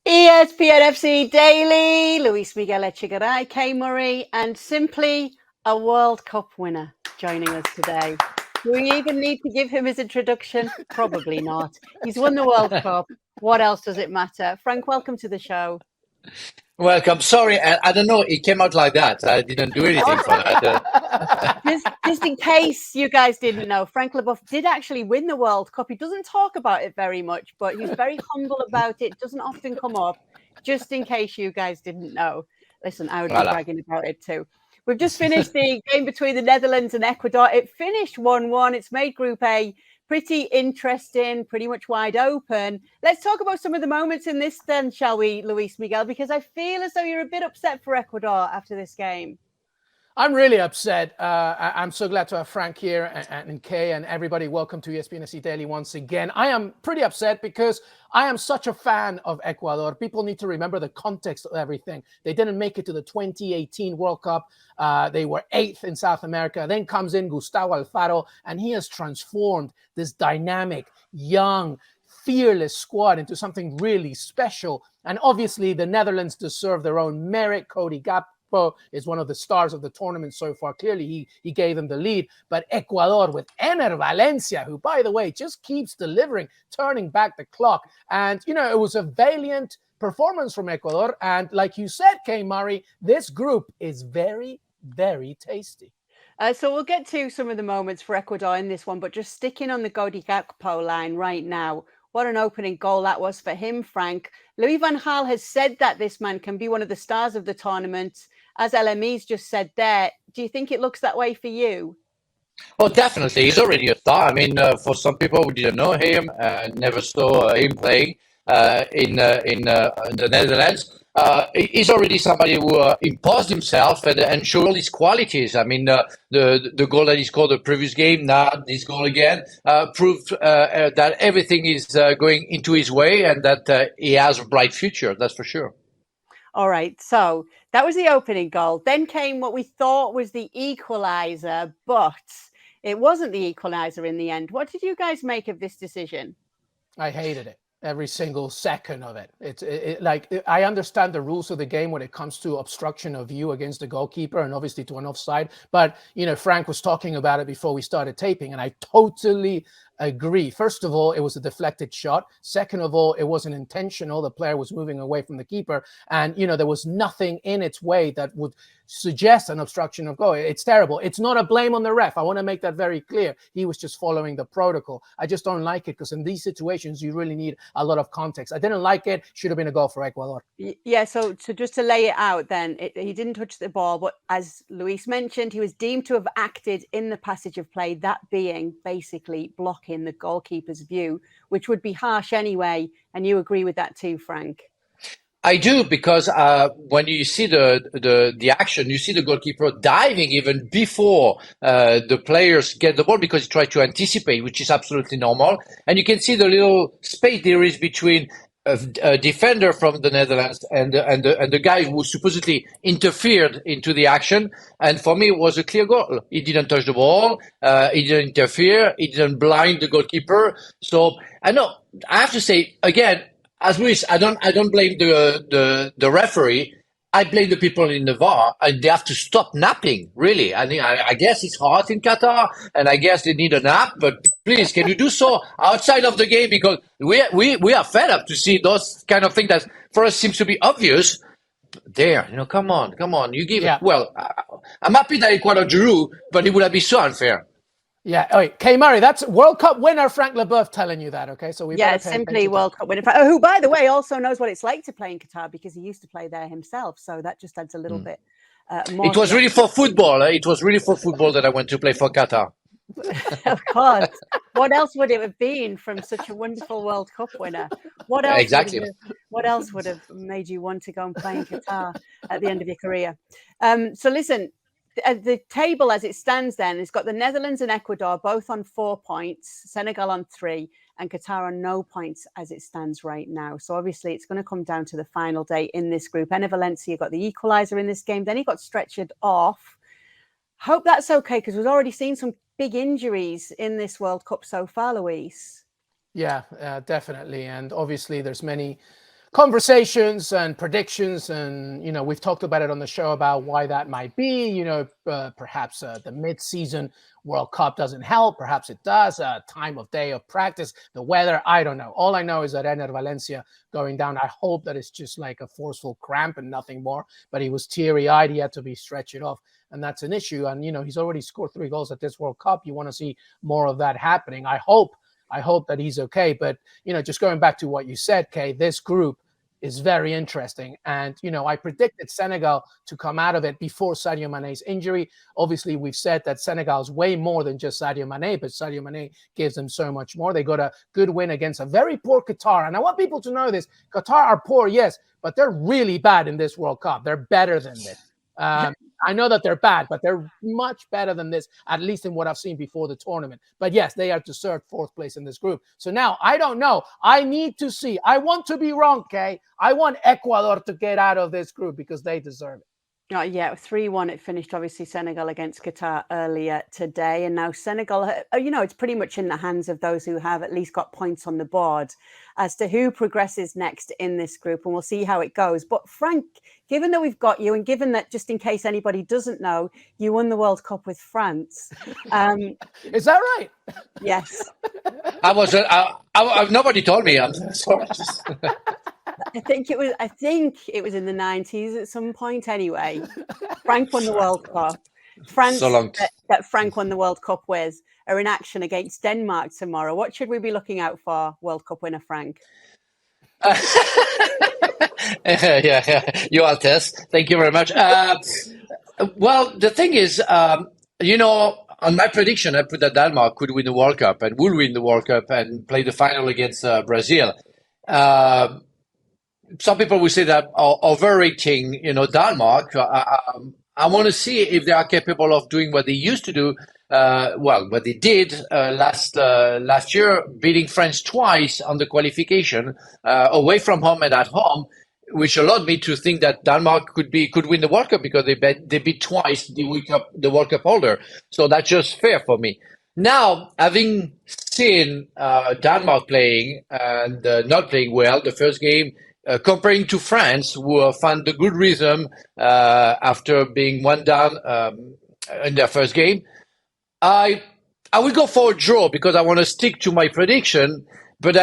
ESPN FC Daily, Luis Miguel Echegaray, Kay Murray, and simply a World Cup winner joining us today. Do we even need to give him his introduction? Probably not. He's won the World Cup. What else does it matter? Frank, welcome to the show. Welcome. Sorry, I don't know. It came out like that. I didn't do anything for that. Just in case you guys didn't know, Frank LeBoeuf did actually win the World Cup. He doesn't talk about it very much, but he's very humble about it. Doesn't often come up. Just in case you guys didn't know. Listen, I would be bragging about it too. We've just finished the game between the Netherlands and Ecuador. It finished 1-1. It's made Group A pretty interesting, pretty much wide open. Let's talk about some of the moments in this then, shall we, Luis Miguel? Because I feel as though you're a bit upset for Ecuador after this game. I'm really upset. I'm so glad to have Frank here and Kay and everybody. Welcome to ESPN FC Daily once again. I am pretty upset because I am such a fan of Ecuador. People need to remember the context of everything. They didn't make it to the 2018 World Cup. They were 8th in South America. Then comes in Gustavo Alfaro, and he has transformed this dynamic, young, fearless squad into something really special. And obviously, the Netherlands deserve their own merit. Cody Gakpo is one of the stars of the tournament so far. Clearly, he gave them the lead. But Ecuador with Ener Valencia, who, by the way, just keeps delivering, turning back the clock. And, you know, it was a valiant performance from Ecuador. And like you said, Kay Murray, this group is very, very tasty. So we'll get to some of the moments for Ecuador in this one, but just sticking on the Cody Gakpo line right now. What an opening goal that was for him, Frank. Louis van Gaal has said that this man can be one of the stars of the tournament. As LME's just said there, do you think it looks that way for you? Oh, definitely. He's already a star. I mean, for some people who didn't know him, never saw him playing in the Netherlands, he's already somebody who imposed himself and showed all his qualities. I mean, the goal that he scored the previous game, now this goal again, proved that everything is going into his way and that he has a bright future. That's for sure. All right, so that was the opening goal. Then came what we thought was the equaliser, but it wasn't the equaliser in the end. What did you guys make of this decision? I hated it. Every single second of it. I understand the rules of the game when it comes to obstruction of view against the goalkeeper and obviously to an offside. But, you know, Frank was talking about it before we started taping, and I totally agree. First of all, it was a deflected shot. Second of all, it wasn't intentional. The player was moving away from the keeper. And, you know, there was nothing in its way that would suggest an obstruction of goal. It's terrible. It's not a blame on the ref. I want to make that very clear. He was just following the protocol. I just don't like it because in these situations, you really need a lot of context. I didn't like it. Should have been a goal for Ecuador. Yeah, so just to lay it out then, he didn't touch the ball, but as Luis mentioned, he was deemed to have acted in the passage of play, that being basically blocking the goalkeeper's view, which would be harsh anyway. And you agree with that too, Frank? I do, because when you see the action, you see the goalkeeper diving even before the players get the ball because he tried to anticipate, which is absolutely normal. And you can see the little space there is between a defender from the Netherlands and the guy who supposedly interfered into the action. And for me, it was a clear goal. He didn't touch the ball. He didn't interfere. He didn't blind the goalkeeper. So I know I have to say again, as Luis, I don't blame the referee. I blame the people in the VAR, and they have to stop napping. Really, I guess it's hot in Qatar, and I guess they need a nap. But please, can you do so outside of the game? Because we are fed up to see those kind of things that for us seems to be obvious. There, you know, come on, you give it. Well, I'm happy that Ecuador drew, but it would have been so unfair. Yeah. Oh, Kay Murray, that's World Cup winner Frank LeBoeuf telling you that. Okay, so we simply World Cup winner, who, by the way, also knows what it's like to play in Qatar because he used to play there himself. So that just adds a little bit more. It was really for football. It was really for football that I went to play for Qatar. Of course. What else would it have been from such a wonderful World Cup winner? What else? Exactly. What else would have made you want to go and play in Qatar at the end of your career? So listen. The table as it stands then has got the Netherlands and Ecuador both on 4 points, Senegal on 3, and Qatar on no points as it stands right now. So obviously it's going to come down to the final day in this group. Ener Valencia got the equaliser in this game. Then he got stretchered off. Hope that's okay because we've already seen some big injuries in this World Cup so far, Luis. Yeah, definitely. And obviously there's many conversations and predictions, and we've talked about it on the show about why that might be. Perhaps the mid-season World Cup doesn't help. Perhaps it does. Time of day of practice, the weather. I don't know. All I know is that Ener Valencia going down. I hope that it's just like a forceful cramp and nothing more. But he was teary-eyed. He had to be stretched off, and that's an issue. And he's already scored 3 goals at this World Cup. You want to see more of that happening. I hope that he's okay. But just going back to what you said, Kay, this group is very interesting. And, I predicted Senegal to come out of it before Sadio Mane's injury. Obviously, we've said that Senegal is way more than just Sadio Mane, but Sadio Mane gives them so much more. They got a good win against a very poor Qatar. And I want people to know this. Qatar are poor, yes, but they're really bad in this World Cup. They're better than this. I know that they're bad, but they're much better than this, at least in what I've seen before the tournament. But yes, they are deserved 4th place in this group. So now, I don't know. I need to see. I want to be wrong, Kay. I want Ecuador to get out of this group because they deserve it. Yeah, 3-1 it finished, obviously, Senegal against Qatar earlier today. And now Senegal, it's pretty much in the hands of those who have at least got points on the board as to who progresses next in this group. And we'll see how it goes. But Frank, given that we've got you, and given that, just in case anybody doesn't know, you won the World Cup with France. Is that right? Yes. Nobody told me. I'm sorry. I think it was in the 90s at some point. Anyway, Frank won the World Cup. France, that Frank won the World Cup with, are in action against Denmark tomorrow. What should we be looking out for, World Cup winner Frank? Yeah, you are Tess. Thank you very much. Well, the thing is, on my prediction, I put that Denmark could win the World Cup and will win the World Cup and play the final against Brazil. Some people will say that overrating, Denmark. I want to see if they are capable of doing what they used to do. What they did last year, beating France twice on the qualification, away from home and at home, which allowed me to think that Denmark could win the World Cup because they beat twice the World Cup holder. So that's just fair for me. Now, having seen Denmark playing and not playing well the first game, comparing to France, who found the good rhythm after being 1 down in their first game, I will go for a draw because I want to stick to my prediction. But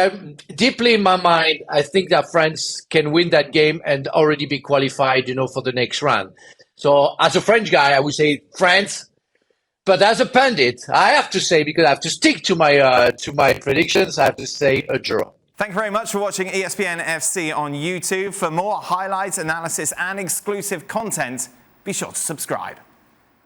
deeply in my mind, I think that France can win that game and already be qualified, for the next round. So as a French guy, I would say France. But as a pundit, I have to say, because I have to stick to my predictions, I have to say a draw. Thank you very much for watching ESPN FC on YouTube. For more highlights, analysis, and exclusive content, be sure to subscribe.